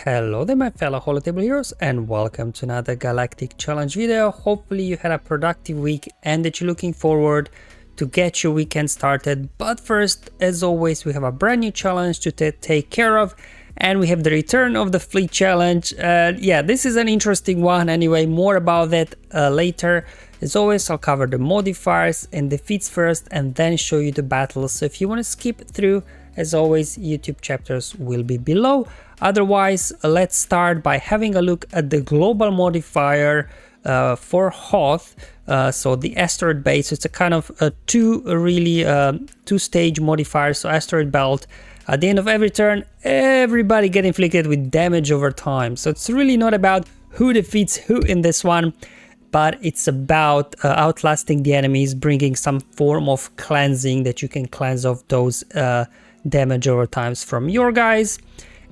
Hello there my fellow Holotable heroes and welcome to another Galactic challenge video. Hopefully you had a productive week and that you're looking forward to get your weekend started. But first, as always, we have a brand new challenge to take care of, and we have the return of the fleet challenge. Yeah, this is an interesting one anyway, more about that later. As always, I'll cover the modifiers and the feats first and then show you the battles. So if you want to skip through, as always, YouTube chapters will be below. Otherwise, let's start by having a look at the global modifier for Hoth. So the asteroid base, it's a kind of two-stage modifier. So asteroid belt, at the end of every turn, everybody get inflicted with damage over time. So it's really not about who defeats who in this one, but it's about outlasting the enemies, bringing some form of cleansing that you can cleanse off those damage over times from your guys.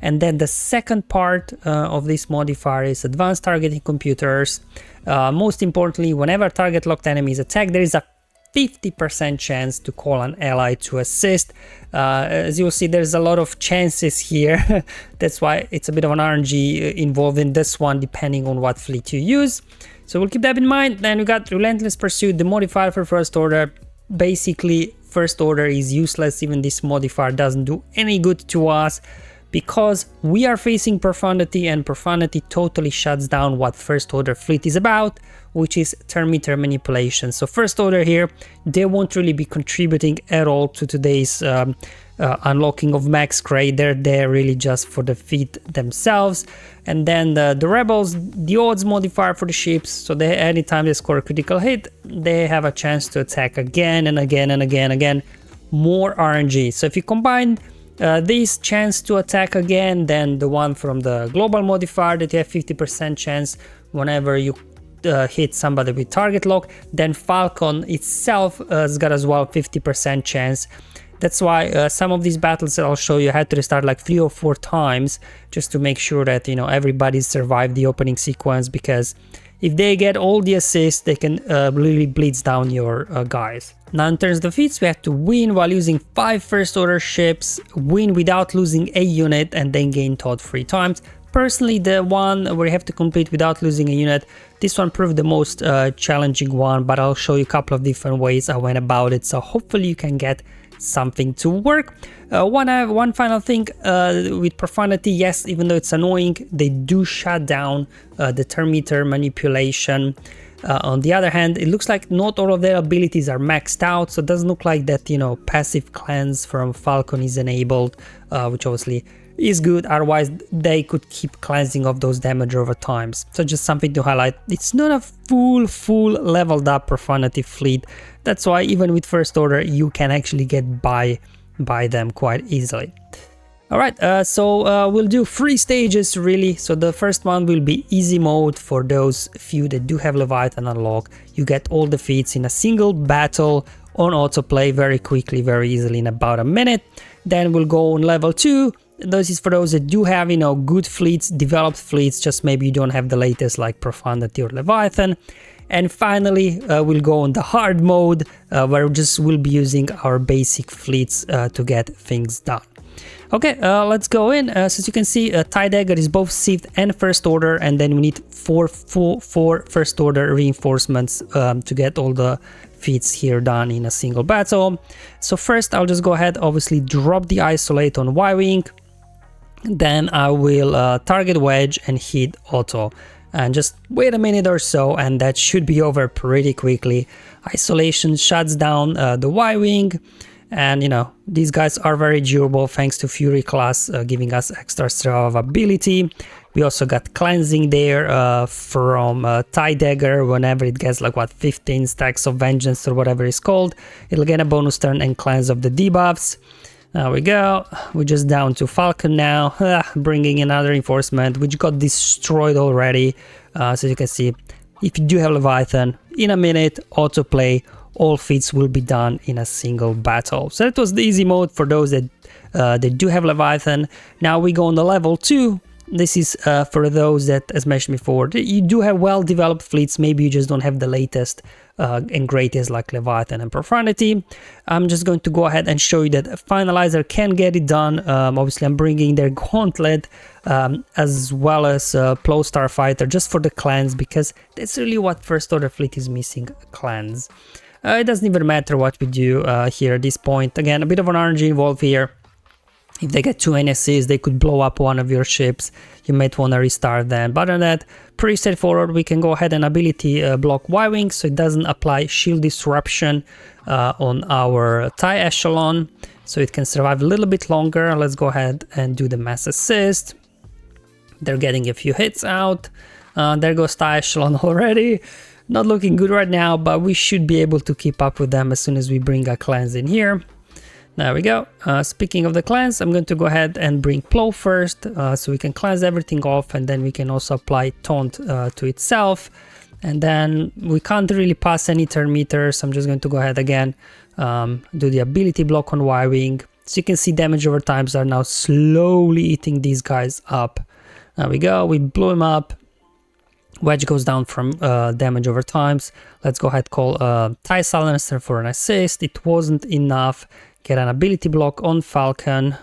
And then the second part of this modifier is advanced targeting computers. Most importantly, whenever target locked enemies attack, there is a 50% chance to call an ally to assist. As you'll see, there's a lot of chances here. That's why it's a bit of an RNG involved in this one, depending on what fleet you use. So we'll keep that in mind. Then we got Relentless Pursuit, the modifier for First Order. Basically, First Order is useless. Even this modifier doesn't do any good to us, because we are facing Profundity, and Profundity totally shuts down what First Order fleet is about, which is turn meter manipulation. So First Order here, they won't really be contributing at all to today's unlocking of max grade. They're there really just for the feat themselves. And then the Rebels, the odds modifier for the ships, so they anytime they score a critical hit, they have a chance to attack again and again and again. More RNG. So if you combine this chance to attack again, then the one from the global modifier that you have 50% chance whenever you hit somebody with target lock, then Falcon itself has got as well 50% chance. That's why some of these battles that I'll show you, I had to restart like 3 or 4 times just to make sure that, you know, everybody survived the opening sequence, because if they get all the assists, they can really blitz down your guys. Now in terms of the feats, we have to win while using 5 first order ships, win without losing a unit, and then gain Todd 3 times. Personally, the one where you have to complete without losing a unit, this one proved the most challenging one, but I'll show you a couple of different ways I went about it, so hopefully you can get something to work. One final thing with Profundity, yes, even though it's annoying, they do shut down the turn meter manipulation. On the other hand, it looks like not all of their abilities are maxed out, so it doesn't look like that, you know, passive cleanse from Falcon is enabled, which obviously is good. Otherwise, they could keep cleansing of those damage over times. So just something to highlight. It's not a full leveled up Profundity fleet. That's why even with First Order, you can actually get by them quite easily. Alright, so we'll do 3 stages really. So the first one will be easy mode for those few that do have Leviathan unlock. You get all the feats in a single battle on autoplay very quickly, very easily in about a minute. Then we'll go on level 2. This is for those that do have, you know, good fleets, developed fleets, just maybe you don't have the latest like Profundity or Leviathan. And finally, we'll go on the hard mode, where we'll be using our basic fleets to get things done. Okay, let's go in. So as you can see, TIE Dagger is both Sith and First Order, and then we need 4 First Order reinforcements to get all the feats here done in a single battle. So first, I'll just go ahead, obviously drop the Isolate on Y-Wing. Then I will target Wedge and hit Auto. And just wait a minute or so, and that should be over pretty quickly. Isolation shuts down the Y-Wing. And, you know, these guys are very durable thanks to Fury class giving us extra survivability. We also got cleansing there from TIE Dagger. Whenever it gets like what, 15 stacks of Vengeance or whatever it's called, it'll get a bonus turn and cleanse of the debuffs. There we go. We're just down to Falcon now, bringing another reinforcement which got destroyed already. So you can see, if you do have Leviathan, in a minute, autoplay, all feats will be done in a single battle. So that was the easy mode for those that do have Leviathan. Now we go on the level 2, this is for those that, as mentioned before, you do have well-developed fleets, maybe you just don't have the latest and greatest like Leviathan and Profanity. I'm just going to go ahead and show you that Fnalizer can get it done. Obviously, I'm bringing their Gauntlet as well as Plow Starfighter just for the clans, because that's really what First Order fleet is missing, clans. It doesn't even matter what we do here at this point. Again, a bit of an RNG involved here. If they get too many assists, they could blow up one of your ships. You might want to restart them. But other than that, pretty straightforward. We can go ahead and ability block Y-Wing, so it doesn't apply shield disruption on our TIE Echelon. So it can survive a little bit longer. Let's go ahead and do the mass assist. They're getting a few hits out. There goes TIE Echelon already. Not looking good right now, but we should be able to keep up with them as soon as we bring our clans in here. There we go. Speaking of the clans, I'm going to go ahead and bring Plow first, so we can cleanse everything off, and then we can also apply Taunt to itself. And then we can't really pass any turn meters, so I'm just going to go ahead again, do the ability block on Y-Wing. So you can see damage over times are now slowly eating these guys up. There we go, we blew him up. Wedge goes down from damage over times. Let's go ahead, call TIE Silencer for an assist. It wasn't enough. Get an ability block on Falcon.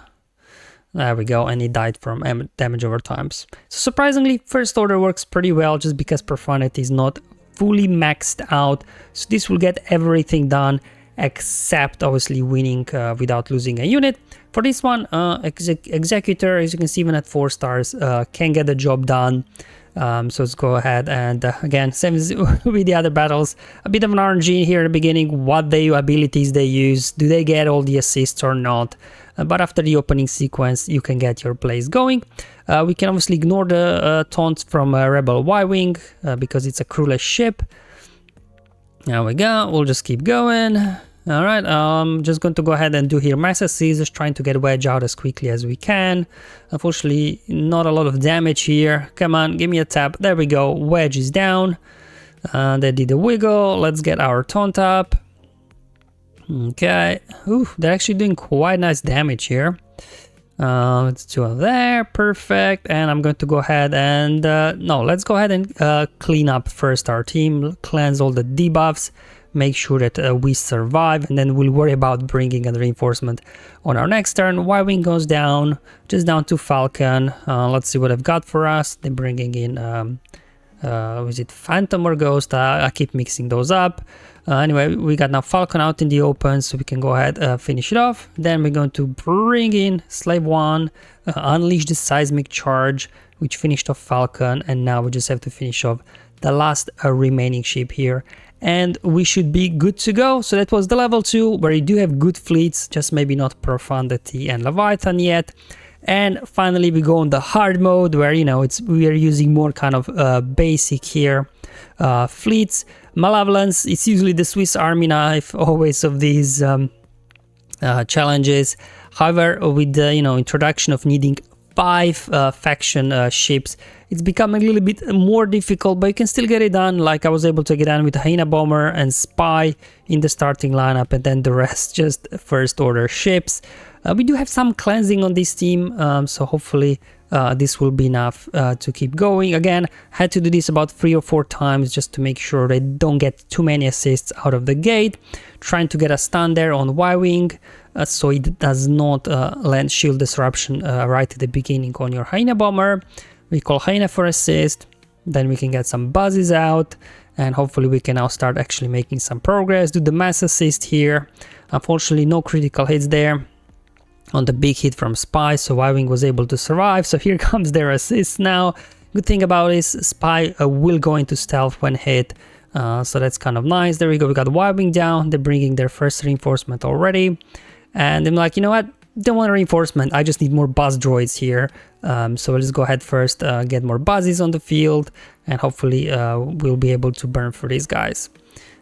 There we go, and he died from damage over times. So surprisingly, First Order works pretty well just because Profanity is not fully maxed out. So this will get everything done except obviously winning without losing a unit. For this one, Executor, as you can see, even at 4 stars, can get the job done. So let's go ahead and again, same as with the other battles, a bit of an RNG here in the beginning, what abilities they use, do they get all the assists or not, but after the opening sequence you can get your plays going. We can obviously ignore the taunts from Rebel Y-Wing because it's a crewless ship. There we go, we'll just keep going. Alright, just going to go ahead and do here mass assist, just trying to get Wedge out as quickly as we can. Unfortunately, not a lot of damage here. Come on, give me a tap. There we go, Wedge is down. They did a wiggle. Let's get our taunt up. Okay, ooh, they're actually doing quite nice damage here. Let's do it there, perfect. And I'm going to go ahead and, no, let's go ahead and clean up first our team, cleanse all the debuffs. Make sure that we survive, and then we'll worry about bringing a reinforcement on our next turn. Y-Wing goes down, just down to Falcon. Let's see what I've got for us. They're bringing in, is it Phantom or Ghost? I keep mixing those up. Anyway, we got now Falcon out in the open, so we can go ahead finish it off. Then we're going to bring in Slave 1, unleash the Seismic Charge, which finished off Falcon, and now we just have to finish off the last remaining ship here. And we should be good to go. So that was the level 2, where you do have good fleets, just maybe not Profanity and Leviathan yet. And finally we go on the hard mode, where, you know, we are using more kind of basic here fleets. Malevolence, it's usually the Swiss Army knife always of these challenges. However, with the introduction of needing 5 faction ships, it's becoming a little bit more difficult, but you can still get it done. Like I was able to get done with Hyena Bomber and Spy in the starting lineup, and then the rest just First Order ships. We do have some cleansing on this team, so hopefully this will be enough to keep going. Again, had to do this about 3 or 4 times just to make sure they don't get too many assists out of the gate. Trying to get a stun there on Y-Wing, so it does not land shield disruption right at the beginning on your Hyena Bomber. We call Hyena for assist, then we can get some buzzes out, and hopefully we can now start actually making some progress. Do the mass assist here. Unfortunately, no critical hits there on the big hit from Spy, so Y-Wing was able to survive. So here comes their assist now. Good thing about it is Spy will go into stealth when hit, so that's kind of nice. There we go, we got Y-Wing down. They're bringing their first reinforcement already, and I'm like, you know what, don't want a reinforcement, I just need more buzz droids here. So let's go ahead first, get more buzzes on the field, and hopefully we'll be able to burn for these guys.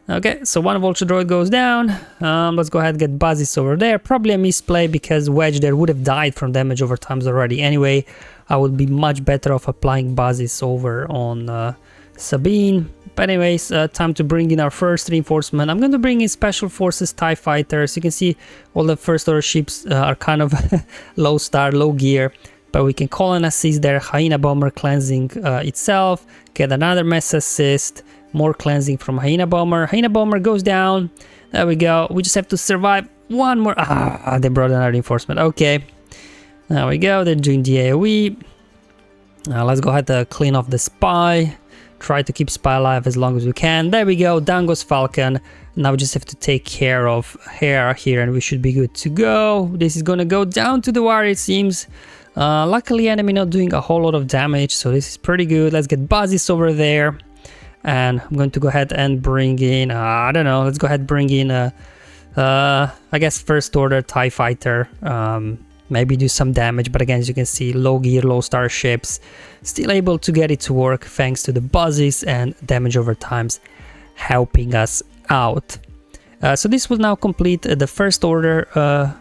Okay, so one Vulture Droid goes down. Let's go ahead and get buzzes over there. Probably a misplay because Wedge there would have died from damage over times already. Anyway, I would be much better off applying buzzes over on Sabine. But anyways, time to bring in our first reinforcement. I'm going to bring in Special Forces TIE Fighters. You can see all the First Order ships are kind of low star, low gear. but we can call an assist there. Hyena Bomber cleansing itself, get another mess assist, more cleansing from Hyena Bomber. Hyena Bomber goes down. There we go. We just have to survive one more. They brought another reinforcement. Okay, there we go. They're doing the AoE. Let's go ahead and clean off the spy. Try to keep spy alive as long as we can. There we go. Down goes Falcon. Now we just have to take care of Hair here and we should be good to go. This is gonna go down to the wire, it seems. Luckily enemy not doing a whole lot of damage, so this is pretty good. Let's get Buzzes over there. And I'm going to go ahead and bring in, I don't know, let's go ahead and bring in I guess first order TIE fighter. Maybe do some damage, but again, as you can see, low gear, low star ships, still able to get it to work thanks to the Buzzes and damage over times helping us out. So this will now complete the first order,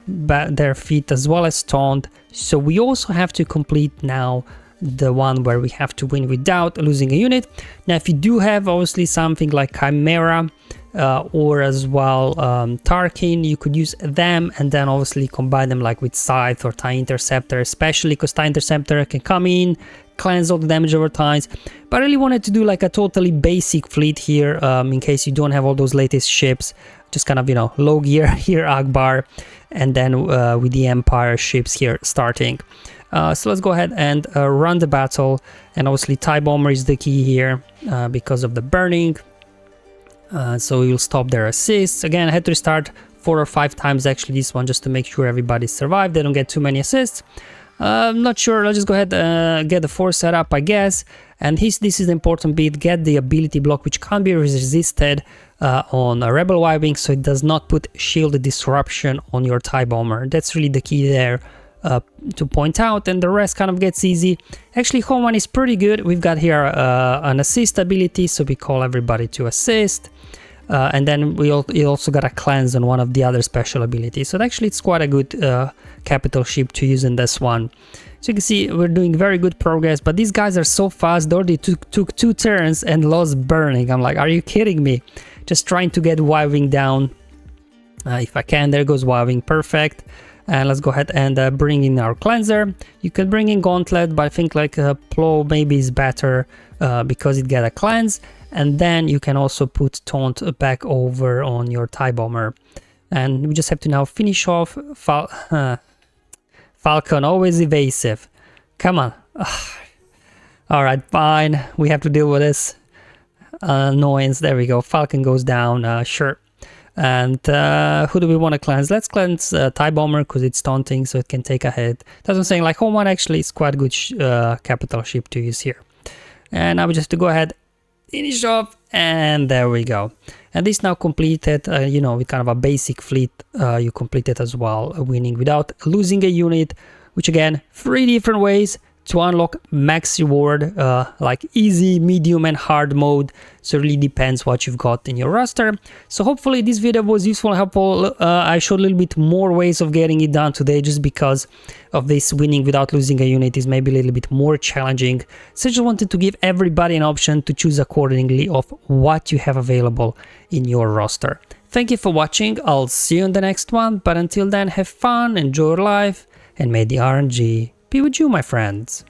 their feat as well as Taunt. So we also have to complete now the one where we have to win without losing a unit. Now if you do have obviously something like Chimera or as well Tarkin, you could use them and then obviously combine them like with Scythe or TIE Interceptor, especially because TIE Interceptor can come in, cleanse all the damage over times. But I really wanted to do like a totally basic fleet here in case you don't have all those latest ships, just kind of, you know, low gear here, Akbar, and then with the Empire ships here starting. So let's go ahead and run the battle, and obviously TIE Bomber is the key here because of the burning. So we will stop their assists. Again, I had to restart 4 or 5 times actually this one just to make sure everybody survived. They don't get too many assists. I'm not sure, let's just go ahead and get the force set up, I guess. And this is the important bit, get the ability block which can't be resisted on a Rebel Y-Wing, so it does not put shield disruption on your TIE Bomber. That's really the key there to point out, and the rest kind of gets easy. Actually, home one is pretty good. We've got here an assist ability, so we call everybody to assist. And then you also got a cleanse on one of the other special abilities. So actually it's quite a good capital ship to use in this one. So you can see we're doing very good progress, but these guys are so fast. They already took 2 turns and lost burning. I'm like, are you kidding me? Just trying to get Y-Wing down. If I can, there goes Y-Wing, perfect. And let's go ahead and bring in our cleanser. You can bring in Gauntlet, but I think like Plow maybe is better because it got a cleanse. And then you can also put Taunt back over on your TIE Bomber. And we just have to now finish off Falcon, always evasive. Come on. Alright, fine. We have to deal with this annoyance. There we go. Falcon goes down, sure. And who do we want to cleanse? Let's cleanse TIE Bomber because it's taunting, so it can take a hit. That's what I'm saying. Like home one actually is quite a good capital ship to use here. And now we just have to go ahead, finish off, and there we go. And this now completed, you know, with kind of a basic fleet, you completed as well, winning without losing a unit, which again, 3 different ways to unlock max reward, like easy, medium and hard mode. So it really depends what you've got in your roster. So hopefully this video was useful and helpful. I showed a little bit more ways of getting it done today just because of this winning without losing a unit is maybe a little bit more challenging. So I just wanted to give everybody an option to choose accordingly of what you have available in your roster. Thank you for watching. I'll see you in the next one. But until then, have fun, enjoy your life, and may the RNG be with you, my friends.